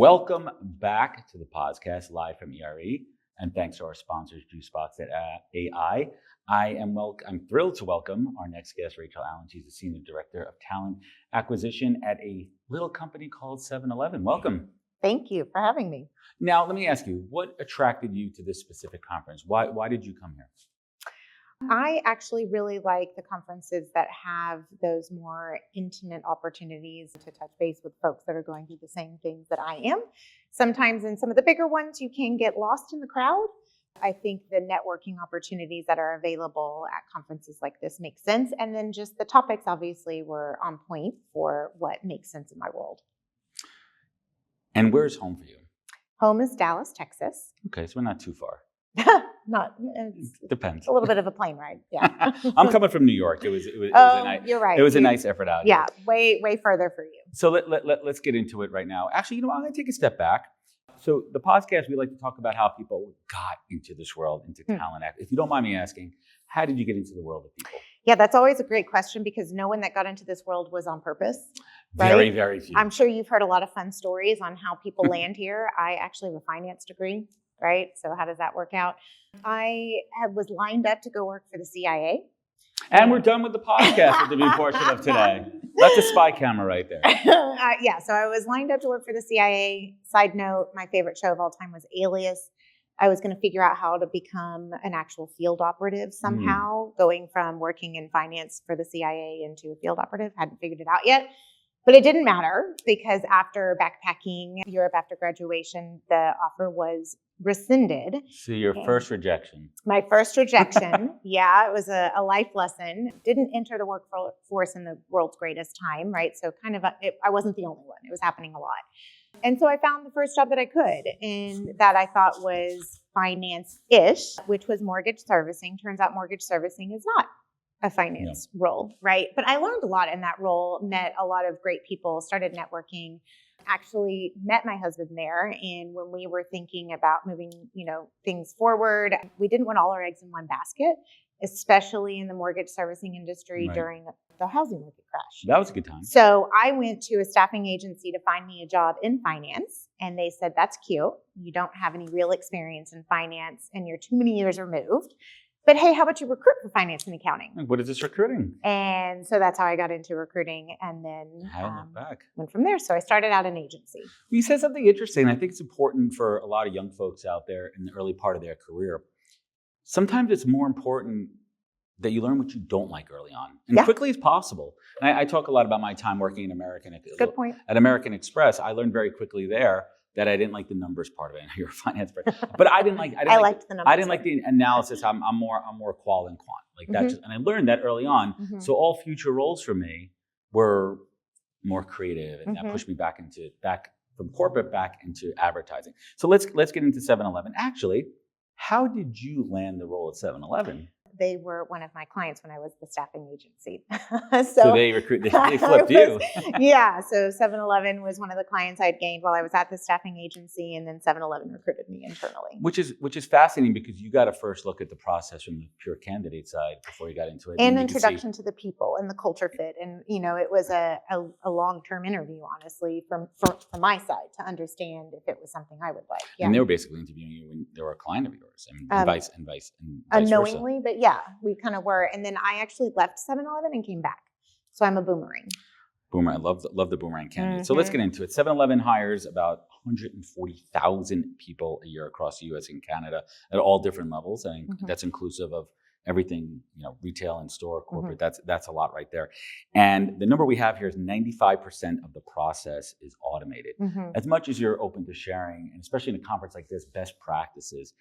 Welcome back to the podcast live from ERE, and thanks to our sponsors, JuiceBox AI. I'm thrilled to welcome our next guest, Rachel Allen. She's the Senior Director of Talent Acquisition at a little company called 7-Eleven. Welcome. Thank you for having me. Now, let me ask you, what attracted you to this specific conference? Why did you come here? I actually really like the conferences that have those more intimate opportunities to touch base with folks that are going through the same things that I am. Sometimes in some of the bigger ones, you can get lost in the crowd. I think the networking opportunities that are available at conferences like this make sense. And then just the topics obviously were on point for what makes sense in my world. And where's home for you? Home is Dallas, Texas. Okay, so we're not too far. Depends. A little bit of a plane ride. Yeah. I'm coming from New York. It was you're right. It was a nice effort out here. Yeah, way further for you. So let's get into it right now. Actually, I'm going to take a step back. So the podcast, we like to talk about how people got into this world, into talent. If you don't mind me asking, how did you get into the world of people? Yeah, that's always a great question because no one that got into this world was on purpose. Right? Very, very few. I'm sure you've heard a lot of fun stories on how people land here. I actually have a finance degree, right? So how does that work out? I was lined up to go work for the CIA. And we're done with the podcast with the new portion of today. That's a spy camera right there. So I was lined up to work for the CIA. Side note, my favorite show of all time was Alias. I was going to figure out how to become an actual field operative somehow, going from working in finance for the CIA into a field operative. Hadn't figured it out yet. But it didn't matter because after backpacking Europe after graduation, the offer was rescinded. So your first rejection. My first rejection. Yeah, it was a life lesson. Didn't enter the workforce in the world's greatest time, right? So I wasn't the only one. It was happening a lot. And so I found the first job that I could and that I thought was finance-ish, which was mortgage servicing. Turns out mortgage servicing is not a finance role, right? But I learned a lot in that role, met a lot of great people, started networking, actually met my husband there. And when we were thinking about moving, things forward, we didn't want all our eggs in one basket, especially in the mortgage servicing industry during the housing market crash. That was a good time. So I went to a staffing agency to find me a job in finance. And they said, that's cute. You don't have any real experience in finance and you're too many years removed. But hey, how about you recruit for finance and accounting? What is this recruiting? And so that's how I got into recruiting and then went from there. So I started out an agency. You said something interesting. I think it's important for a lot of young folks out there in the early part of their career. Sometimes it's more important that you learn what you don't like early on and quickly as possible. And I talk a lot about my time working in at American Express. I learned very quickly there that I didn't like the numbers part of it. I know you're a finance person, but I liked the numbers. I didn't like the analysis. I'm more qual and quant. Like that, and I learned that early on. So all future roles for me were more creative, and that pushed me back from corporate back into advertising. So let's get into 7-Eleven. Actually, how did you land the role at 7-Eleven? They were one of my clients when I was the staffing agency. So they flipped you. Yeah. So 7-Eleven was one of the clients I'd gained while I was at the staffing agency, and then 7-Eleven recruited me internally. Which is fascinating because you got to first look at the process from the pure candidate side before you got into it. And introduction to the people and the culture fit. And, it was a long-term interview, honestly, from my side to understand if it was something I would like. Yeah. And they were basically interviewing you when they were a client of yours and vice unknowingly, versa. But yeah, we kind of were. And then I actually left 7-Eleven and came back. So I'm a boomerang. Boomerang. I love the boomerang candidate. So let's get into it. 7-Eleven hires about 140,000 people a year across the U.S. and Canada at all different levels. I think that's inclusive of everything, retail and store, corporate. That's a lot right there. And the number we have here is 95% of the process is automated. As much as you're open to sharing, and especially in a conference like this, best practices,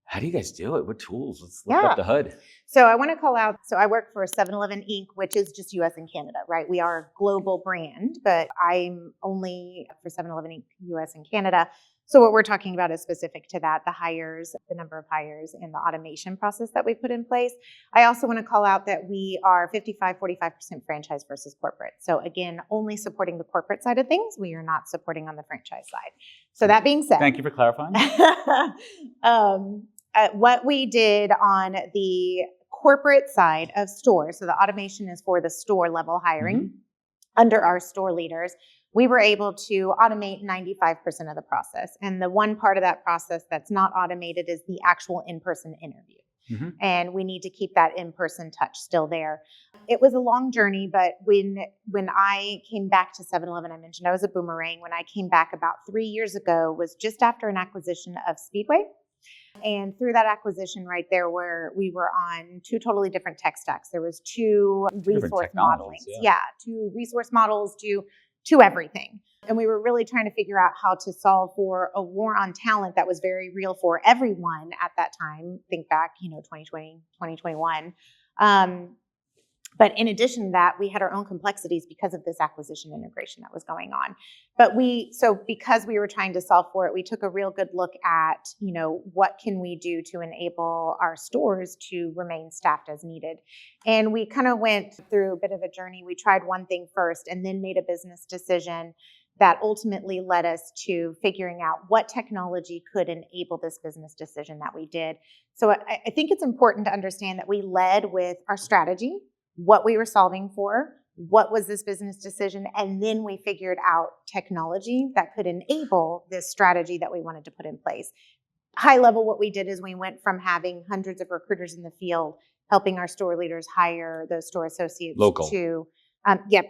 how do you guys do it? What tools? Let's lift up the hood. So I want to call out, I work for 7-Eleven Inc., which is just US and Canada, right? We are a global brand, but I'm only for 7-Eleven Inc., US and Canada. So what we're talking about is specific to that, the hires, the number of hires, and the automation process that we put in place. I also want to call out that we are 45% franchise versus corporate. So again, only supporting the corporate side of things. We are not supporting on the franchise side. So that being said. Thank you for clarifying. What we did on the corporate side of stores, so the automation is for the store level hiring under our store leaders. we were able to automate 95% of the process. And the one part of that process that's not automated is the actual in-person interview. Mm-hmm. And we need to keep that in-person touch still there. It was a long journey, but when I came back to 7-Eleven, I mentioned I was a boomerang. When I came back about 3 years ago was just after an acquisition of Speedway. And through that acquisition right there, where we were on 2 totally different tech stacks. There was 2 resource modeling. Yeah, 2 resource models, to everything. And we were really trying to figure out how to solve for a war on talent that was very real for everyone at that time. Think back, 2020, 2021. But in addition to that, we had our own complexities because of this acquisition integration that was going on. But because we were trying to solve for it, we took a real good look at, what can we do to enable our stores to remain staffed as needed. And we kind of went through a bit of a journey. We tried one thing first and then made a business decision that ultimately led us to figuring out what technology could enable this business decision that we did. So I think it's important to understand that we led with our strategy, what we were solving for, what was this business decision, and then we figured out technology that could enable this strategy that we wanted to put in place. High level, what we did is we went from having hundreds of recruiters in the field, helping our store leaders hire those store associates Local. to,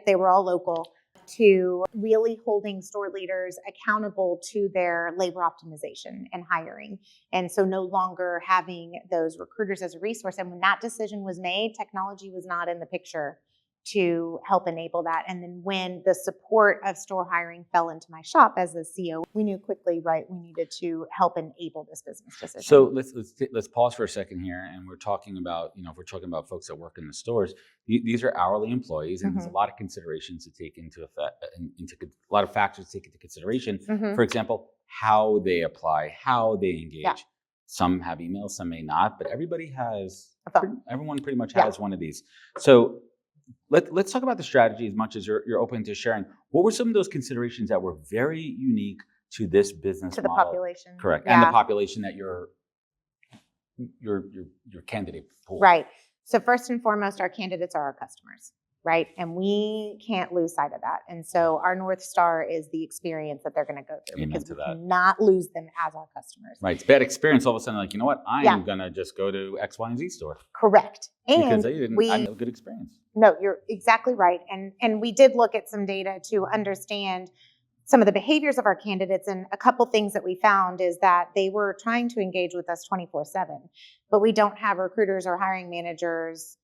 they were all local, to really holding store leaders accountable to their labor optimization and hiring. And so no longer having those recruiters as a resource. And when that decision was made, technology was not in the picture to help enable that. And then when the support of store hiring fell into my shop as the CEO, we knew quickly, right, we needed to help enable this business decision. So let's pause for a second here, and we're talking about, if we're talking about folks that work in the stores, these are hourly employees, and there's a lot of considerations to take into effect, a lot of factors to take into consideration. For example, how they apply, how they engage. Yeah. Some have emails, some may not, but everybody has, everyone pretty much has one of these. So let's talk about the strategy as much as you're open to sharing. What were some of those considerations that were very unique to this business model? To the population. Correct. Yeah. And the population that your candidate pool. Right. So first and foremost, our candidates are our customers, right? And we can't lose sight of that. And so our North Star is the experience that they're going to go through. Amen because to we that. cannot lose them as our customers. Right. It's bad experience. All of a sudden, like, you know what? I'm going to just go to X, Y, and Z store. Correct. And because I had a good experience. No, you're exactly right. And we did look at some data to understand some of the behaviors of our candidates. And a couple things that we found is that they were trying to engage with us 24/7, but we don't have recruiters or hiring managers,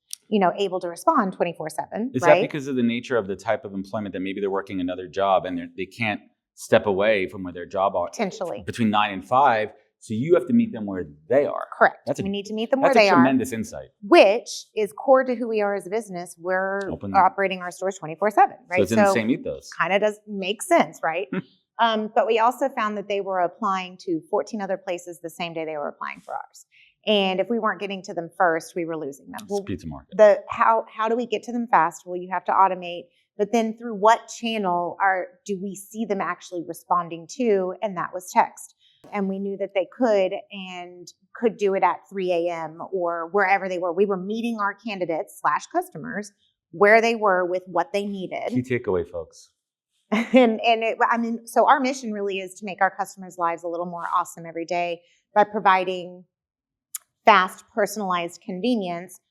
able to respond 24/7. Is that because of the nature of the type of employment that maybe they're working another job and they can't step away from where their job are? Potentially. Between 9 and 5. So you have to meet them where they are. Correct. We need to meet them where they are. That's a tremendous insight. Which is core to who we are as a business. We're operating our stores 24/7, right? So it's in the same ethos. Kind of does make sense, right? But we also found that they were applying to 14 other places the same day they were applying for ours. And if we weren't getting to them first, we were losing them. Speed to market. How do we get to them fast? Well, you have to automate. But then through what channel do we see them actually responding to? And that was text. And we knew that they could do it at 3 a.m. or wherever they were. We were meeting our candidates / customers where they were with what they needed. Key takeaway, folks. So our mission really is to make our customers' lives a little more awesome every day by providing fast, personalized convenience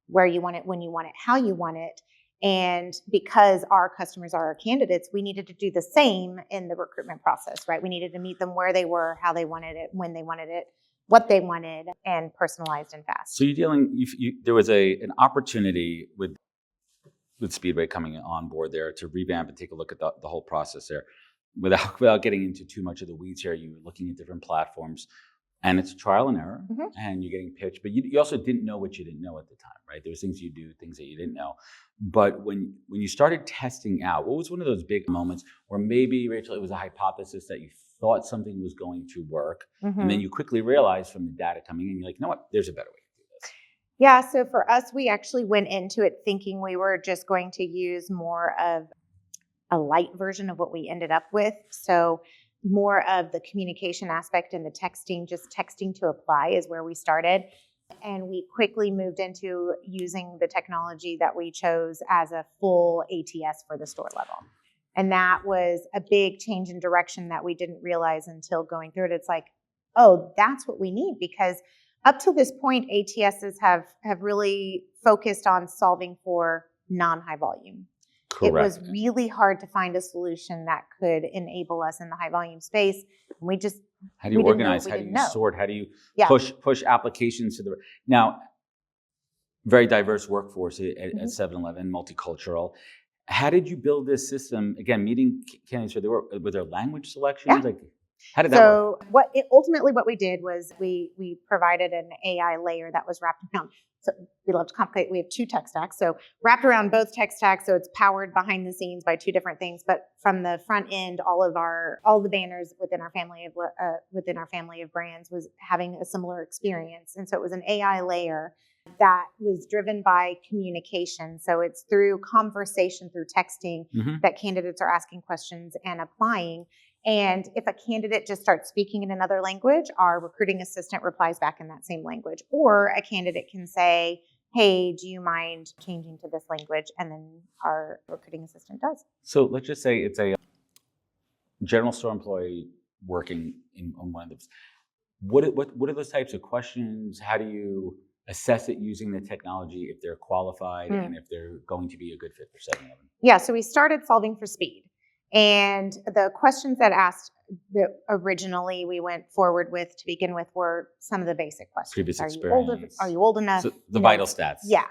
where you want it, when you want it, how you want it. And because our customers are our candidates, we needed to do the same in the recruitment process, right? We needed to meet them where they were, how they wanted it, when they wanted it, what they wanted, and personalized and fast. So there was an opportunity with Speedway coming on board there to revamp and take a look at the whole process there. Without getting into too much of the weeds here, you were looking at different platforms. And it's trial and error, and you're getting pitched. But you also didn't know what you didn't know at the time, right? There was things you do, things that you didn't know. But when you started testing out, what was one of those big moments where maybe, Rachel, it was a hypothesis that you thought something was going to work, and then you quickly realized from the data coming in, you're like, you know what? There's a better way to do this. Yeah, so for us, we actually went into it thinking we were just going to use more of a light version of what we ended up with. So more of the communication aspect and the texting, just texting to apply is where we started. And we quickly moved into using the technology that we chose as a full ATS for the store level. And that was a big change in direction that we didn't realize until going through it. It's like, oh, that's what we need, because up to this point, ATSs have really focused on solving for non-high volume. Correct. It was really hard to find a solution that could enable us in the high volume space. And we just how do you organize? How do you sort? How do you push applications to the now? Very diverse workforce at 7-Eleven, multicultural. How did you build this system? Again, meeting candidates, were there language selections? Yeah. Like, how did that work? So ultimately what we did was we provided an AI layer that was wrapped around. So we love to complicate. We have 2 tech stacks. So wrapped around both tech stacks. So it's powered behind the scenes by 2 different things. But from the front end, all the banners within our family of brands was having a similar experience. And so it was an AI layer that was driven by communication. So it's through conversation, through texting, that candidates are asking questions and applying. And if a candidate just starts speaking in another language, our recruiting assistant replies back in that same language. Or a candidate can say, hey, do you mind changing to this language? And then our recruiting assistant does. So let's just say it's a general store employee working on one of those. What are those types of questions? How do you assess it using the technology, if they're qualified and if they're going to be a good fit for 7-Eleven? Yeah, so we started solving for speed. And the questions that asked that originally we went forward with to begin with were some of the basic questions. Previous experience. Are you old enough? So the vital stats. Yeah.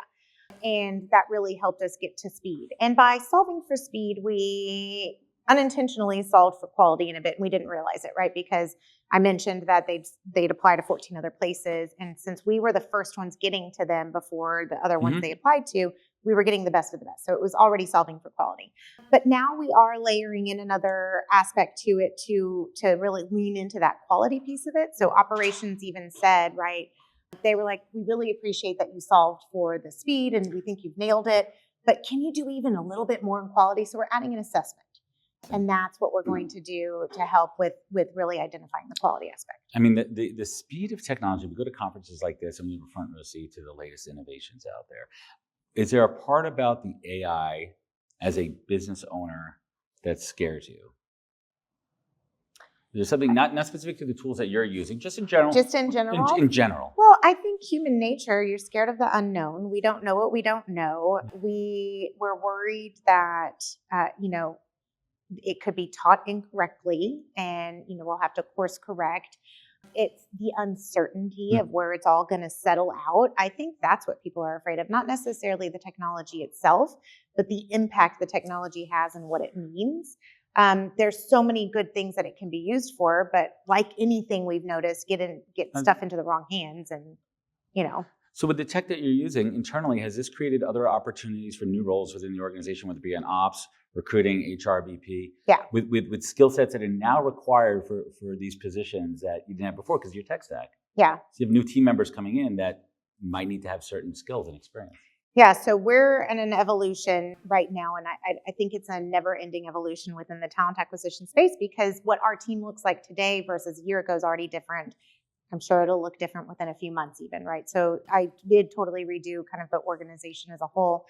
And that really helped us get to speed. And by solving for speed, we unintentionally solved for quality in a bit. And we didn't realize it, right? Because I mentioned that they'd apply to 14 other places. And since we were the first ones getting to them before the other ones they applied to, we were getting the best of the best. So it was already solving for quality. But now we are layering in another aspect to it to really lean into that quality piece of it. So operations even said, right, they were like, we really appreciate that you solved for the speed and we think you've nailed it, but can you do even a little bit more in quality? So we're adding an assessment. And that's what we're going to do to help with really identifying the quality aspect. I mean, the speed of technology, we go to conferences like this and we have a front row seat to the latest innovations out there. Is there a part about the AI as a business owner that scares you? Is there something not specific to the tools that you're using, just in general? Just in general? In general. Well, I think human nature, you're scared of the unknown. We don't know what we don't know. We're worried that, it could be taught incorrectly and, we'll have to course correct. It's the uncertainty of where it's all going to settle out. I think that's what people are afraid of, not necessarily the technology itself, but the impact the technology has and what it means. There's so many good things that it can be used for, but like anything we've noticed, get stuff into the wrong hands and. So with the tech that you're using internally, has this created other opportunities for new roles within the organization, whether it be in ops, recruiting, HR, VP? Yeah. With skill sets that are now required for these positions that you didn't have before because of your tech stack? Yeah. So you have new team members coming in that might need to have certain skills and experience. Yeah, so we're in an evolution right now, and I think it's a never-ending evolution within the talent acquisition space, because what our team looks like today versus a year ago is already different. I'm sure it'll look different within a few months even, right? So I did totally redo kind of the organization as a whole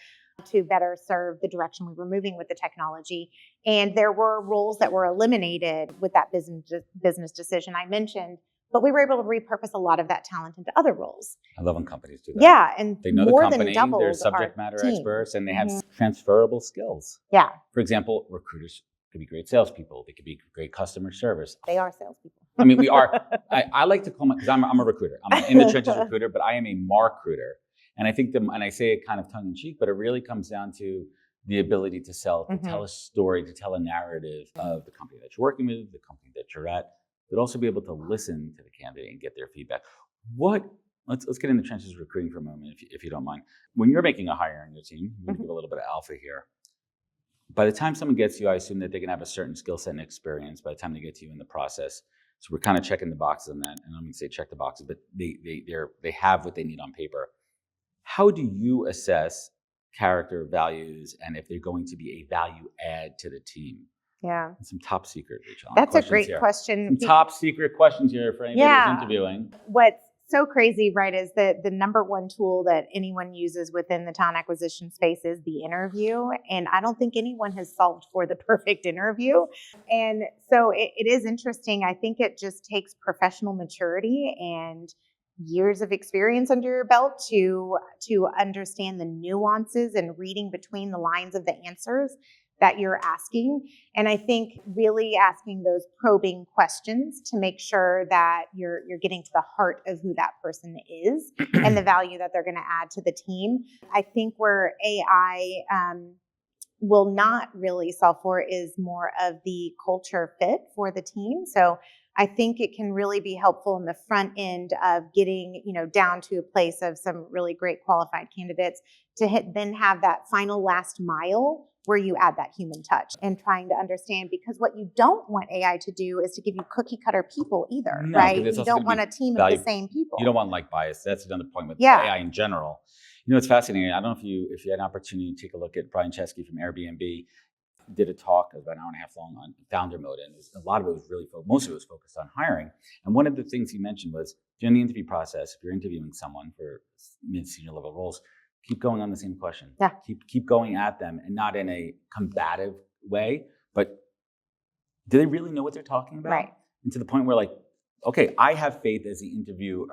to better serve the direction we were moving with the technology. And there were roles that were eliminated with that business decision I mentioned, but we were able to repurpose a lot of that talent into other roles. I love when companies do that. Yeah, and they know more the company, than doubled they're subject matter team. experts, and they have transferable skills. Yeah. For example, recruiters could be great salespeople. They could be great customer service. They are salespeople. I mean, we are. I like to call my, because I'm a recruiter. I'm an in the trenches recruiter, but I am a marketer. And I think and I say it kind of tongue in cheek, but it really comes down to the ability to sell, to tell a story, to tell a narrative of the company that you're working with, the company that you're at, but also be able to listen to the candidate and get their feedback. Let's get in the trenches of recruiting for a moment, if you don't mind. When you're making a hire on your team, I'm going to give a little bit of alpha here. By the time someone gets you, I assume that they can have a certain skill set and experience by the time they get to you in the process. So we're kind of checking the boxes on that. And I'm going to say check the boxes, but they have what they need on paper. How do you assess character, values, and if they're going to be a value add to the team? Yeah. And some top secret, Rachel. That's a great question. Some top secret questions here for anybody who's interviewing. so crazy, right? Is that the number one tool that anyone uses within the talent acquisition space is the interview. And I don't think anyone has solved for the perfect interview. And so it is interesting. I think it just takes professional maturity and years of experience under your belt to understand the nuances and reading between the lines of the answers that you're asking. And I think really asking those probing questions to make sure that you're getting to the heart of who that person is and the value that they're going to add to the team. I think where AI will not really solve for is more of the culture fit for the team. So I think it can really be helpful in the front end of getting, down to a place of some really great qualified candidates to then have that final last mile where you add that human touch and trying to understand, because what you don't want AI to do is to give you cookie cutter people either, right? You don't want a team of the same people. You don't want bias. That's another point with AI in general. It's fascinating. I don't know if you had an opportunity to take a look at Brian Chesky from Airbnb. Did a talk about an hour and a half long on founder mode, and a lot of it was most of it was focused on hiring. And one of the things he mentioned was during the interview process, if you're interviewing someone for mid-senior level roles, keep going on the same question. Yeah. Keep going at them, and not in a combative way, but do they really know what they're talking about? Right. And to the point where okay, I have faith as the interviewer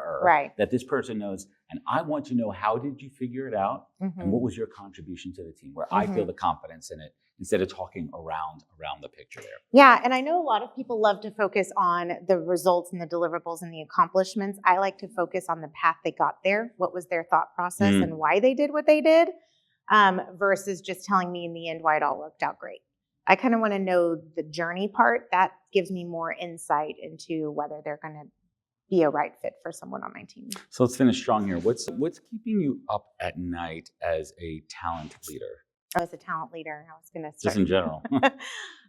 that this person knows, and I want to know, how did you figure it out, and what was your contribution to the team, where I feel the confidence in it instead of talking around the picture there. Yeah, and I know a lot of people love to focus on the results and the deliverables and the accomplishments. I like to focus on the path they got there, what was their thought process and why they did what they did, versus just telling me in the end why it all worked out great. I kind of want to know the journey part. That gives me more insight into whether they're going to be a right fit for someone on my team. So let's finish strong here. What's keeping you up at night as a talent leader? As a talent leader, I was going to just in general.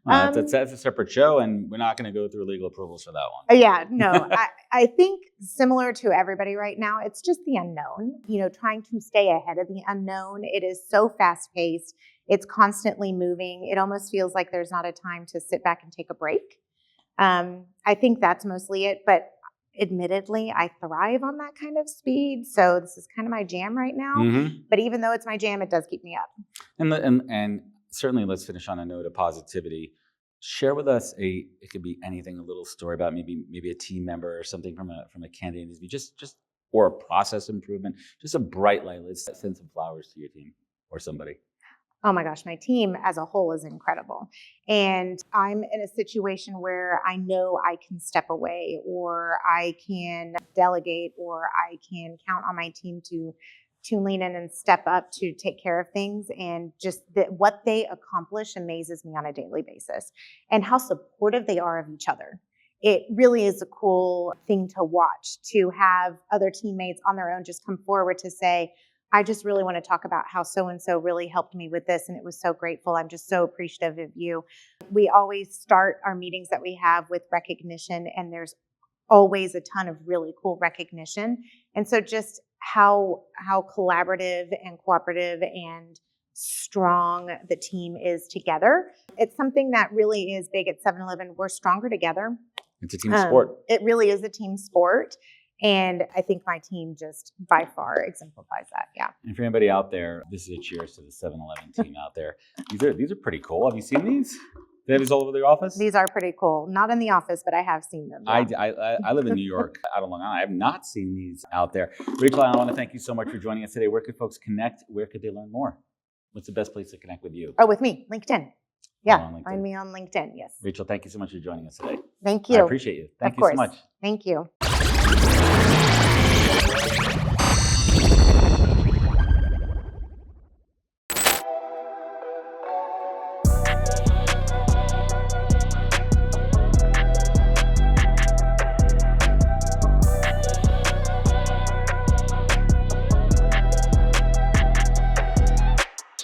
That's a separate show, and we're not going to go through legal approvals for that one. Yeah, no. I think similar to everybody right now, it's just the unknown. Trying to stay ahead of the unknown. It is so fast paced. It's constantly moving. It almost feels like there's not a time to sit back and take a break. I think that's mostly it, but admittedly, I thrive on that kind of speed. So this is kind of my jam right now. But even though it's my jam, it does keep me up. And certainly, let's finish on a note of positivity. Share with us it could be anything, a little story about maybe a team member or something from a candidate interview, just or a process improvement, just a bright light. Let's send some flowers to your team or somebody. Oh my gosh, my team as a whole is incredible. And I'm in a situation where I know I can step away, or I can delegate, or I can count on my team to lean in and step up to take care of things. And just what they accomplish amazes me on a daily basis, and how supportive they are of each other. It really is a cool thing to watch, to have other teammates on their own just come forward to say, I just really want to talk about how so-and-so really helped me with this, and it was so grateful. I'm just so appreciative of you. We always start our meetings that we have with recognition, and there's always a ton of really cool recognition. And so just how collaborative and cooperative and strong the team is together. It's something that really is big at 7-Eleven. We're stronger together. It's a team sport. It really is a team sport. And I think my team just by far exemplifies that. Yeah. And for anybody out there, this is a cheers to the 7-Eleven team out there. These are pretty cool. Have you seen these? They have these all over the office? These are pretty cool. Not in the office, but I have seen them. Yeah. I live in New York, out of Long Island. I have not seen these out there. Rachel, I want to thank you so much for joining us today. Where could folks connect? Where could they learn more? What's the best place to connect with you? Oh, with me, LinkedIn. Yeah, find me on LinkedIn, yes. Rachel, thank you so much for joining us today. Thank you. I appreciate you. Thank you so much. Thank you.